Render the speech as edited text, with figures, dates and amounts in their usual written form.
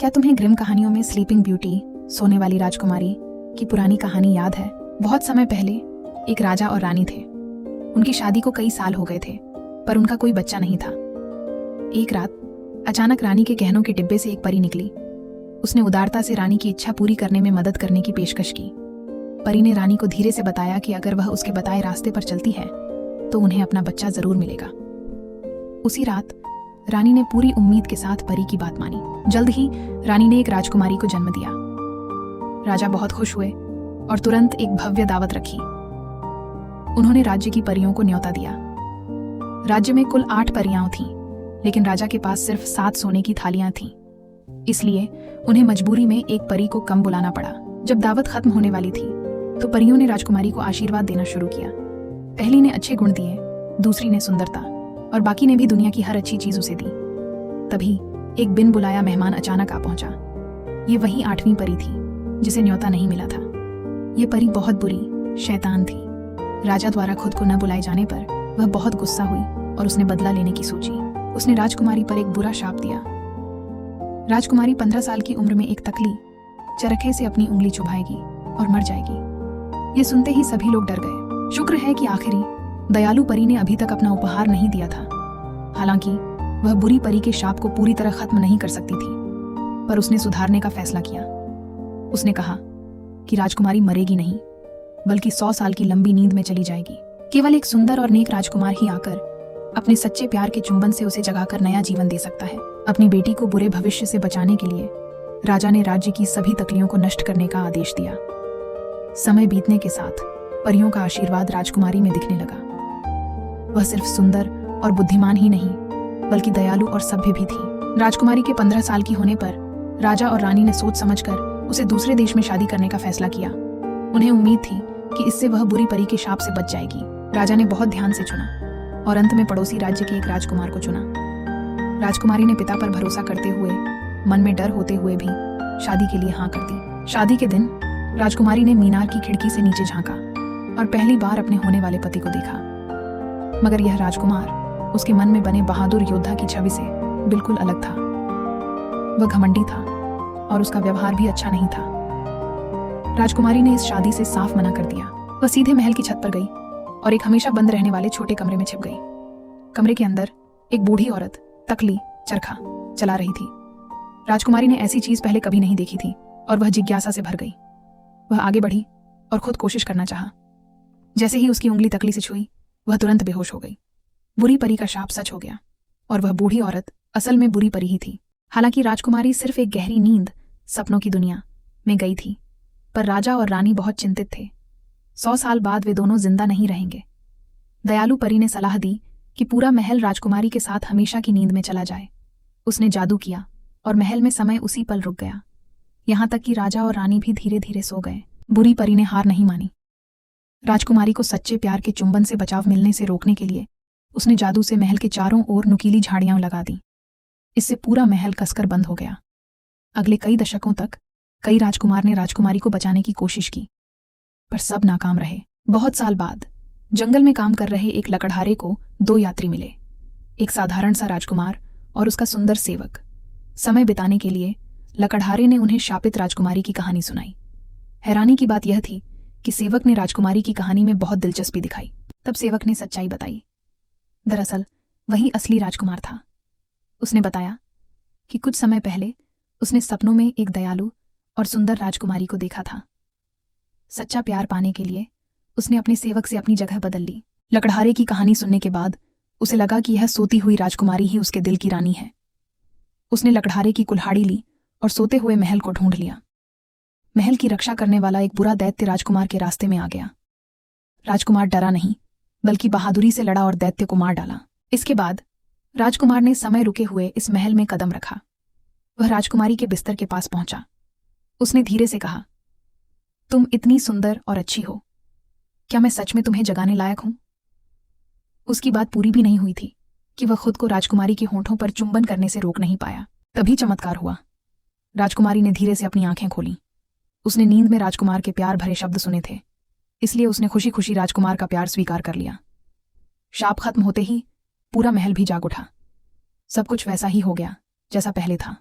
क्या तुम्हें ग्रिम कहानियों में स्लीपिंग ब्यूटी, सोने वाली राजकुमारी की पुरानी कहानी याद है? बहुत समय पहले एक राजा और रानी थे। उनकी शादी को कई साल हो गए थे, पर उनका कोई बच्चा नहीं था। एक रात अचानक रानी के गहनों के डिब्बे से एक परी निकली। उसने उदारता से रानी की इच्छा पूरी करने में मदद करने की पेशकश की। परी ने रानी को धीरे से बताया कि अगर वह उसके बताए रास्ते पर चलती है तो उन्हें अपना बच्चा जरूर मिलेगा। उसी रात रानी ने पूरी उम्मीद के साथ परी की बात मानी। जल्द ही रानी ने एक राजकुमारी को जन्म दिया। राजा बहुत खुश हुए और तुरंत एक भव्य दावत रखी। उन्होंने राज्य की परियों को न्योता दिया। राज्य में कुल 8 परियां थीं, लेकिन राजा के पास सिर्फ 7 सोने की थालियां थीं। इसलिए उन्हें मजबूरी में एक परी को कम बुलाना पड़ा। जब दावत खत्म होने वाली थी तो परियों ने राजकुमारी को आशीर्वाद देना शुरू किया। पहली ने अच्छे गुण दिए, दूसरी ने सुंदरता और बाकी ने भी दुनिया की हर अच्छी चीज उसे दी। तभी एक बिन बुलाया मेहमान अचानक आ पहुंचा। ये वही 8वीं परी थी जिसे न्योता नहीं मिला था। ये परी बहुत बुरी शैतान थी। राजा द्वारा खुद को न बुलाए जाने पर वह बहुत गुस्सा हुई और उसने बदला लेने की सोची। उसने राजकुमारी पर एक बुरा शाप दिया। राजकुमारी 15 साल की उम्र में एक तकली चरखे से अपनी उंगली चुभाएगी और मर जाएगी। ये सुनते ही सभी लोग डर गए। शुक्र है कि आखिरी दयालु परी ने अभी तक अपना उपहार नहीं दिया था। हालांकि वह बुरी परी के शाप को पूरी तरह खत्म नहीं कर सकती थी, पर उसने सुधारने का फैसला किया। उसने कहा कि राजकुमारी मरेगी नहीं, बल्कि 100 साल की लंबी नींद में चली जाएगी। केवल एक सुंदर और नेक राजकुमार ही आकर अपने सच्चे प्यार के चुंबन से उसे जगाकर नया जीवन दे सकता है। अपनी बेटी को बुरे भविष्य से बचाने के लिए राजा ने राज्य की सभी तकलियों को नष्ट करने का आदेश दिया। समय बीतने के साथ परियों का आशीर्वाद राजकुमारी में दिखने लगा। वह सिर्फ सुंदर और बुद्धिमान ही नहीं, बल्कि दयालु और सभ्य भी थी। राजकुमारी के 15 साल की होने पर राजा और रानी ने सोच समझकर उसे दूसरे देश में शादी करने का फैसला किया। उन्हें उम्मीद थी कि इससे वह बुरी परी के शाप से बच जाएगी। राजा ने बहुत ध्यान से चुना और अंत में पड़ोसी राज्य के एक राजकुमार को चुना। राजकुमारी ने पिता पर भरोसा करते हुए, मन में डर होते हुए भी शादी के लिए हाँ कर दी। शादी के दिन राजकुमारी ने मीनार की खिड़की से नीचे झांका और पहली बार अपने होने वाले पति को देखा। मगर यह राजकुमार उसके मन में बने बहादुर योद्धा की छवि से बिल्कुल अलग था। वह घमंडी था और उसका व्यवहार भी अच्छा नहीं था। राजकुमारी ने इस शादी से साफ मना कर दिया। वह सीधे महल की छत पर गई और एक हमेशा बंद रहने वाले छोटे कमरे में छिप गई। कमरे के अंदर एक बूढ़ी औरत तकली चरखा चला रही थी। राजकुमारी ने ऐसी चीज पहले कभी नहीं देखी थी और वह जिज्ञासा से भर गई। वह आगे बढ़ी और खुद कोशिश करना चाहा। जैसे ही उसकी उंगली तकली से छुई, वह तुरंत बेहोश हो गई। बुरी परी का शाप सच हो गया और वह बूढ़ी औरत असल में बुरी परी ही थी। हालांकि राजकुमारी सिर्फ एक गहरी नींद, सपनों की दुनिया में गई थी, पर राजा और रानी बहुत चिंतित थे। 100 साल बाद वे दोनों जिंदा नहीं रहेंगे। दयालु परी ने सलाह दी कि पूरा महल राजकुमारी के साथ हमेशा की नींद में चला जाए। उसने जादू किया और महल में समय उसी पल रुक गया। यहां तक कि राजा और रानी भी धीरे धीरे सो गए। बुरी परी ने हार नहीं मानी। राजकुमारी को सच्चे प्यार के चुंबन से बचाव मिलने से रोकने के लिए उसने जादू से महल के चारों ओर नुकीली झाड़ियां लगा दी। इससे पूरा महल कसकर बंद हो गया। अगले कई दशकों तक कई राजकुमार ने राजकुमारी को बचाने की कोशिश की, पर सब नाकाम रहे। बहुत साल बाद जंगल में काम कर रहे एक लकड़हारे को 2 यात्री मिले, एक साधारण सा राजकुमार और उसका सुंदर सेवक। समय बिताने के लिए लकड़हारे ने उन्हें शापित राजकुमारी की कहानी सुनाई। हैरानी की बात यह थी कि सेवक ने राजकुमारी की कहानी में बहुत दिलचस्पी दिखाई। तब सेवक ने सच्चाई बताई। दरअसल वही असली राजकुमार था। उसने बताया कि कुछ समय पहले उसने सपनों में एक दयालु और सुंदर राजकुमारी को देखा था। सच्चा प्यार पाने के लिए उसने अपने सेवक से अपनी जगह बदल ली। लकड़हारे की कहानी सुनने के बाद उसे लगा कि यह सोती हुई राजकुमारी ही उसके दिल की रानी है। उसने लकड़हारे की कुल्हाड़ी ली और सोते हुए महल को ढूंढ लिया। महल की रक्षा करने वाला एक बुरा दैत्य राजकुमार के रास्ते में आ गया। राजकुमार डरा नहीं, बल्कि बहादुरी से लड़ा और दैत्य को मार डाला। इसके बाद राजकुमार ने समय रुके हुए इस महल में कदम रखा। वह राजकुमारी के बिस्तर के पास पहुंचा। उसने धीरे से कहा, तुम इतनी सुंदर और अच्छी हो, क्या मैं सच में तुम्हें जगाने लायक हूं? उसकी बात पूरी भी नहीं हुई थी कि वह खुद को राजकुमारी के होंठों पर चुंबन करने से रोक नहीं पाया। तभी चमत्कार हुआ। राजकुमारी ने धीरे से अपनी आंखें खोली। उसने नींद में राजकुमार के प्यार भरे शब्द सुने थे, इसलिए उसने खुशी खुशी राजकुमार का प्यार स्वीकार कर लिया। शाप खत्म होते ही पूरा महल भी जाग उठा। सब कुछ वैसा ही हो गया जैसा पहले था।